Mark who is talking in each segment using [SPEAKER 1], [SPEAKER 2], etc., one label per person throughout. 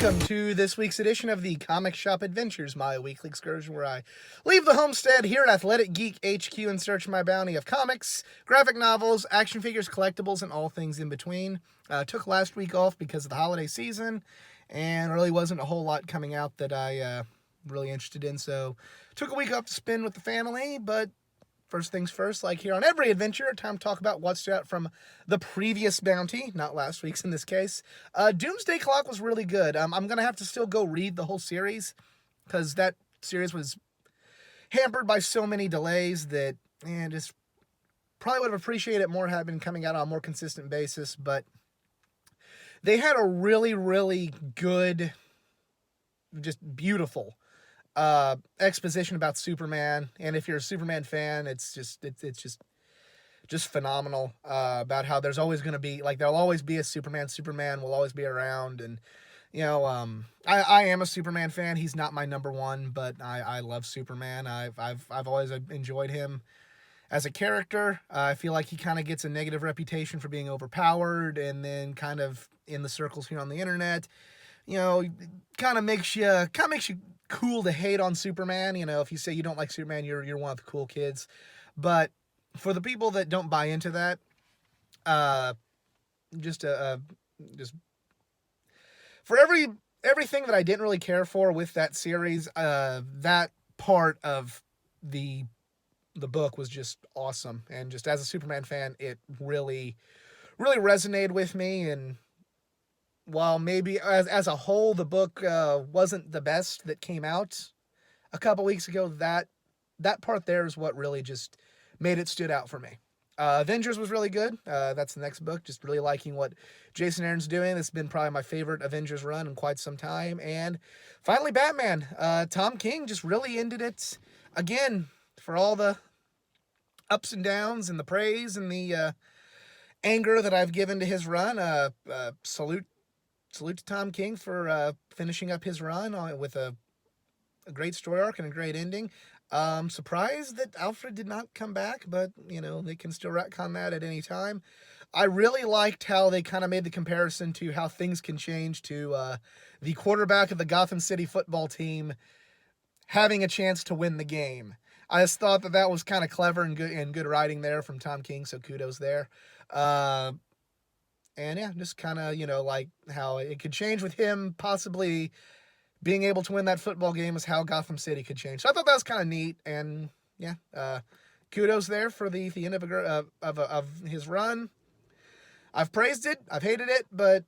[SPEAKER 1] Welcome to this week's edition of the Comic Shop Adventures, my weekly excursion where I leave the homestead here at Athletic Geek HQ in search of my bounty of comics, graphic novels, action figures, collectibles, and all things in between. Took last week off because of the holiday season, and really wasn't a whole lot coming out that I really interested in, so took a week off to spend with the family. But first things first, like here on every adventure, time to talk about what stood out from the previous bounty, not last week's in this case. Doomsday Clock was really good. I'm going to have to still go read the whole series, because that series was hampered by so many delays that, just probably would have appreciated it more had it been coming out on a more consistent basis. But they had a really, really good, just beautiful exposition about Superman, and if you're a Superman fan, it's just phenomenal, about how there's always going to be, like, there'll always be a Superman. Superman will always be around, and I am a Superman fan. He's not my number one, but I love Superman. I've always enjoyed him as a character. I feel like he kind of gets a negative reputation for being overpowered, and then kind of in the circles here on the internet, kind of makes you cool to hate on Superman. If you say you don't like Superman, you're one of the cool kids. But for the people that don't buy into that, just for everything that I didn't really care for with that series, that part of the book was just awesome. And just as a Superman fan, it really, really resonated with me. And while maybe as a whole the book wasn't the best that came out a couple weeks ago, that part there is what really just made it stood out for me. Avengers was really good. That's the next book. Just really liking what Jason Aaron's doing. It's been probably my favorite Avengers run in quite some time. And finally, Batman. Tom King just really ended it again, for all the ups and downs and the praise and the anger that I've given to his run. Salute to Tom King for finishing up his run with a great story arc and a great ending. Surprised that Alfred did not come back, but, they can still retcon that at any time. I really liked how they kind of made the comparison to how things can change to the quarterback of the Gotham City football team having a chance to win the game. I just thought that was kind of clever and good writing there from Tom King, so kudos there. And yeah, just kind of, like how it could change with him possibly being able to win that football game is how Gotham City could change. So I thought that was kind of neat. And yeah, kudos there for the end of his run. I've praised it, I've hated it, but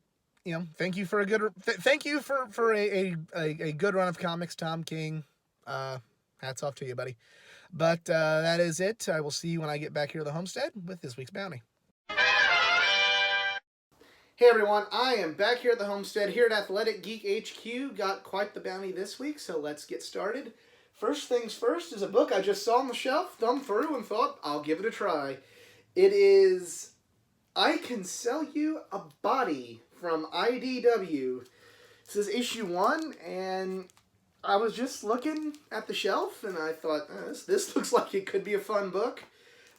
[SPEAKER 1] thank you for a good run of comics, Tom King. Hats off to you, buddy. But that is it. I will see you when I get back here to the homestead with this week's bounty. Hey everyone, I am back here at the homestead here at Athletic Geek HQ. Got quite the bounty this week, so let's get started. First things first is a book I just saw on the shelf, thumbed through, and thought, I'll give it a try. It is I Can Sell You a Body from IDW. This is issue 1, and I was just looking at the shelf, and I thought, this looks like it could be a fun book.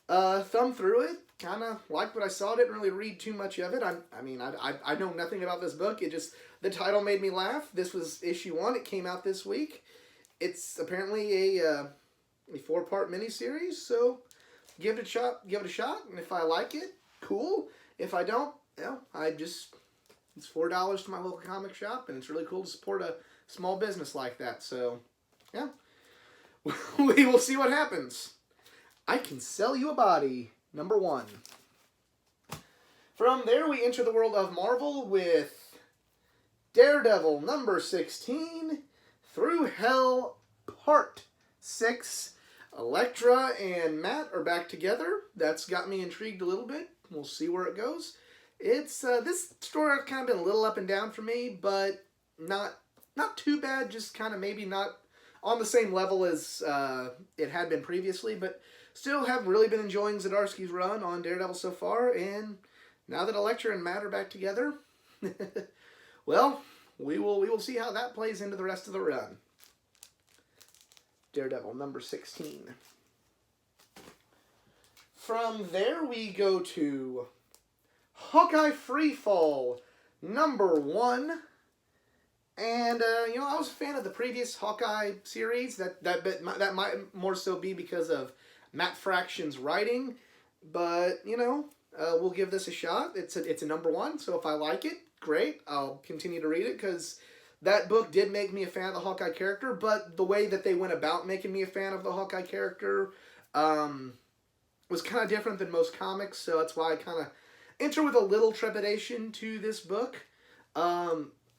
[SPEAKER 1] Thumbed through it. Kind of liked what I saw. Didn't really read too much of it. I know nothing about this book. The title made me laugh. This was issue 1. It came out this week. It's apparently a 4-part miniseries. So give it a shot. And if I like it, cool. If I don't, it's $4 to my local comic shop, and it's really cool to support a small business like that. So yeah, we will see what happens. I Can Sell You a Body. Number 1. From there, we enter the world of Marvel with Daredevil number 16, Through Hell Part 6. Elektra and Matt are back together. That's got me intrigued a little bit. We'll see where it goes. It's this story has kind of been a little up and down for me, but not too bad. Just kind of maybe not on the same level as it had been previously, but still have really been enjoying Zdarsky's run on Daredevil so far, and now that Elektra and Matt are back together, well, we will see how that plays into the rest of the run. Daredevil number 16. From there we go to Hawkeye Freefall number 1, And I was a fan of the previous Hawkeye series. That might more so be because of Matt Fraction's writing, but we'll give this a shot. It's a number one, so if I like it, great. I'll continue to read it because that book did make me a fan of the Hawkeye character. But the way that they went about making me a fan of the Hawkeye character was kind of different than most comics, so that's why I kind of enter with a little trepidation to this book.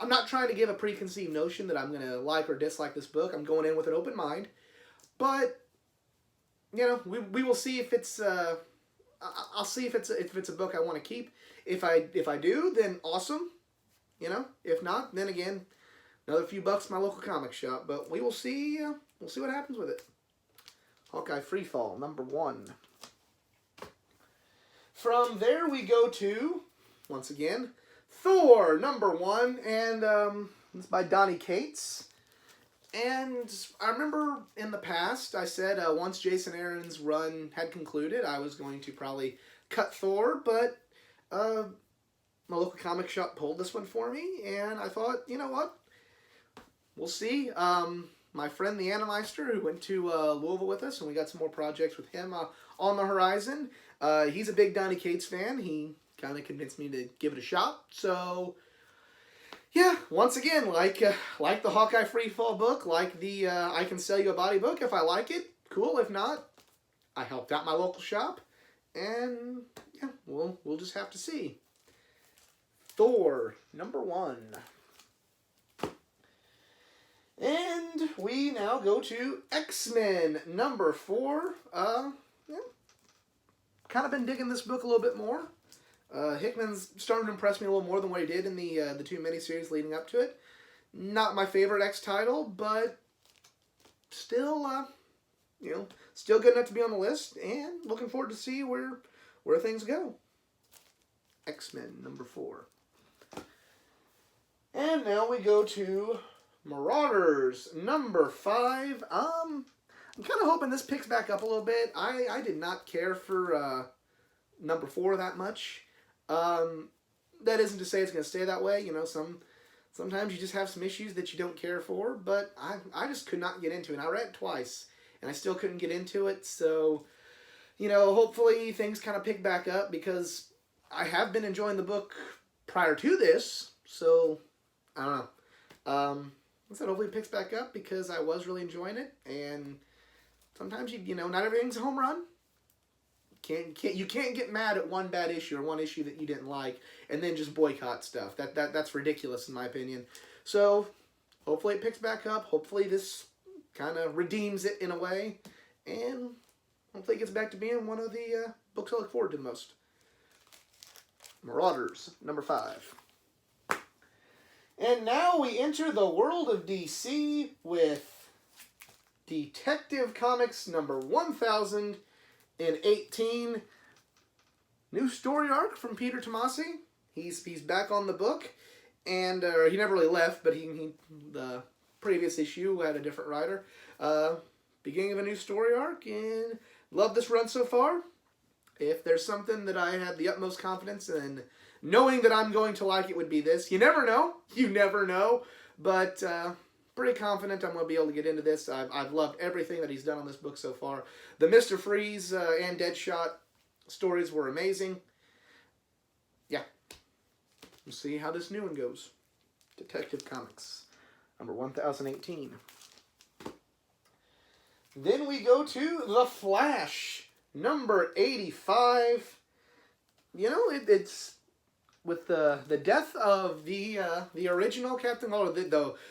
[SPEAKER 1] I'm not trying to give a preconceived notion that I'm going to like or dislike this book. I'm going in with an open mind. But, we will see if it's... I'll see if it's a book I want to keep. If I do, then awesome. If not, then again, another few bucks in my local comic shop. But we will see. We'll see what happens with it. Hawkeye Freefall, number 1. From there we go to, once again, Thor, number 1, and it's by Donny Cates. And I remember in the past, I said once Jason Aaron's run had concluded, I was going to probably cut Thor, but my local comic shop pulled this one for me, and I thought, you know what, we'll see. My friend the Animeister, who went to Louisville with us, and we got some more projects with him on the horizon, he's a big Donny Cates fan. He kind of convinced me to give it a shot, so... yeah, once again, like the Hawkeye Freefall book, like the I Can Sell You a Body book, if I like it, cool. If not, I helped out my local shop, and yeah, we'll just have to see. Thor, number 1. And we now go to X-Men, number 4. Kind of been digging this book a little bit more. Hickman's starting to impress me a little more than what he did in the 2 miniseries leading up to it. Not my favorite X title, but still, still good enough to be on the list, and looking forward to see where things go. X-Men, number 4. And now we go to Marauders, number 5. I'm kind of hoping this picks back up a little bit. I did not care for number 4 that much. That isn't to say it's going to stay that way. Sometimes you just have some issues that you don't care for, but I just could not get into it. I read it twice, and I still couldn't get into it, so, hopefully things kind of pick back up, because I have been enjoying the book prior to this, so, I don't know. I said hopefully it picks back up, because I was really enjoying it, and sometimes, not everything's a home run. You can't get mad at one bad issue or one issue that you didn't like and then just boycott stuff. That's ridiculous in my opinion. So hopefully it picks back up. Hopefully this kind of redeems it in a way, and hopefully it gets back to being one of the books I look forward to the most. Marauders, number 5. And now we enter the world of DC with Detective Comics number 1018. New story arc from Peter Tomasi. He's back on the book, and he never really left, but he the previous issue had a different writer. Beginning of a new story arc, and love this run so far. If there's something that I had the utmost confidence in knowing that I'm going to like, it would be this. You never know, but pretty confident I'm going to be able to get into this. I've loved everything that he's done on this book so far. The Mr. Freeze and Deadshot stories were amazing. Yeah. We'll see how this new one goes. Detective Comics, number 1018. Then we go to The Flash, number 85. It's... with the death of the original Captain Cold,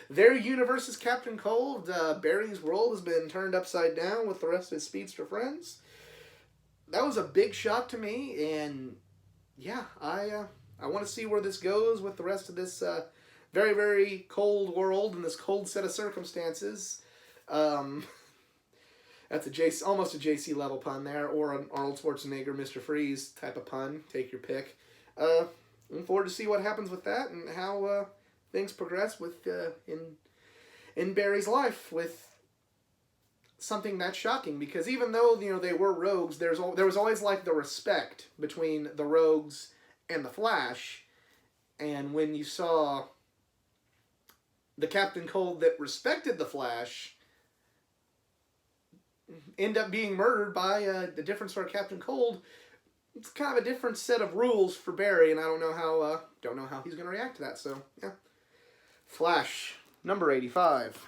[SPEAKER 1] their universe's Captain Cold, Barry's world has been turned upside down with the rest of his speedster friends. That was a big shock to me, and yeah, I want to see where this goes with the rest of this very, very cold world and this cold set of circumstances. That's almost a JC level pun there, or an Arnold Schwarzenegger, Mr. Freeze type of pun. Take your pick. Looking forward to see what happens with that and how things progress with in Barry's life with something that shocking. Because even though they were rogues, there was always like the respect between the rogues and the Flash. And when you saw the Captain Cold that respected the Flash end up being murdered by a different sort of Captain Cold. It's kind of a different set of rules for Barry, and I don't know how he's going to react to that. So yeah, Flash number 85.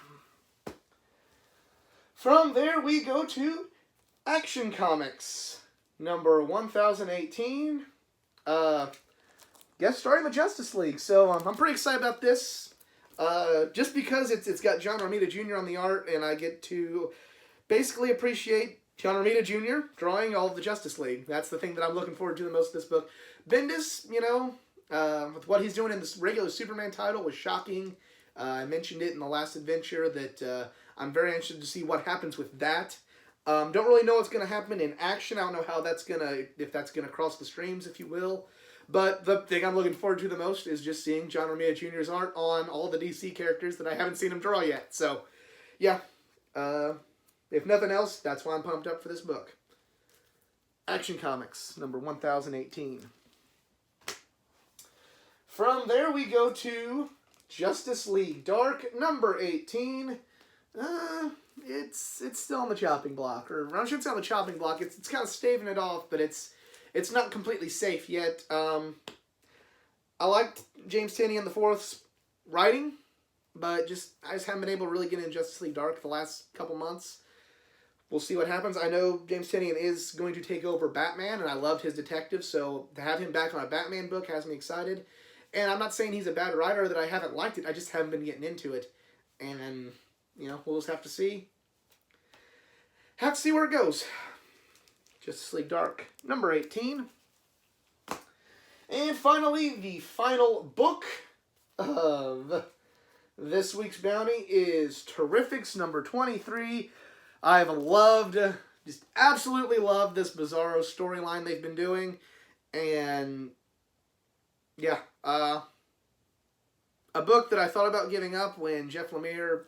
[SPEAKER 1] From there we go to Action Comics number 1018. Guest starring the Justice League. So I'm pretty excited about this. Just because it's got John Romita Jr. on the art, and I get to basically appreciate John Romita Jr. drawing all of the Justice League. That's the thing that I'm looking forward to the most of this book. Bendis, with what he's doing in this regular Superman title was shocking. I mentioned it in the last adventure that I'm very interested to see what happens with that. Don't really know what's going to happen in action. I don't know how that's if that's gonna cross the streams, if you will. But the thing I'm looking forward to the most is just seeing John Romita Jr.'s art on all the DC characters that I haven't seen him draw yet. So, yeah. If nothing else, that's why I'm pumped up for this book. Action Comics, number 1018. From there we go to Justice League Dark, number 18. It's still on the chopping block. Or I shouldn't say on the chopping block. It's kind of staving it off, but it's not completely safe yet. I liked James Tynion IV's writing, but I just haven't been able to really get into Justice League Dark the last couple months. We'll see what happens. I know James Tynion is going to take over Batman, and I loved his detective, so to have him back on a Batman book has me excited. And I'm not saying he's a bad writer, that I haven't liked it. I just haven't been getting into it. And, we'll just have to see. Have to see where it goes. Justice League Dark, number 18. And finally, the final book of this week's bounty is Terrifics, number 23. I've just absolutely loved this Bizarro storyline they've been doing. And, yeah, a book that I thought about giving up when Jeff Lemire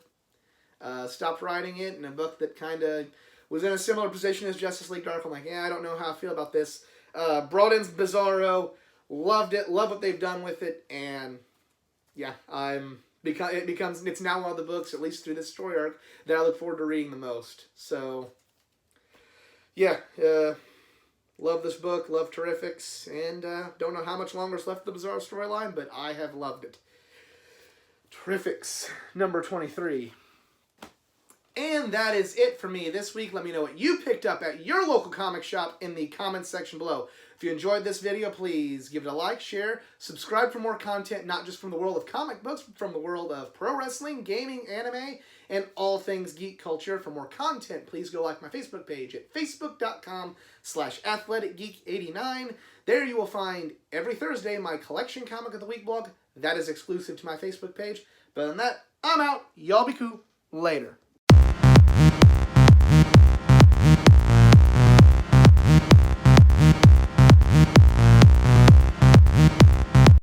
[SPEAKER 1] stopped writing it, and a book that kind of was in a similar position as Justice League Dark. I'm like, I don't know how I feel about this. Brought in Bizarro, loved it, love what they've done with it, and yeah, it's now one of the books, at least through this story arc, that I look forward to reading the most. So, yeah, love this book, love Terrifics, and don't know how much longer is left of the Bizarro storyline, but I have loved it. Terrifics, number 23. And that is it for me this week. Let me know what you picked up at your local comic shop in the comments section below. If you enjoyed this video, please give it a like, share, subscribe for more content, not just from the world of comic books, but from the world of pro wrestling, gaming, anime, and all things geek culture. For more content, please go like my Facebook page at facebook.com/athleticgeek89. There you will find every Thursday my collection comic of the week blog. That is exclusive to my Facebook page. But other than that, I'm out. Y'all be cool. Later.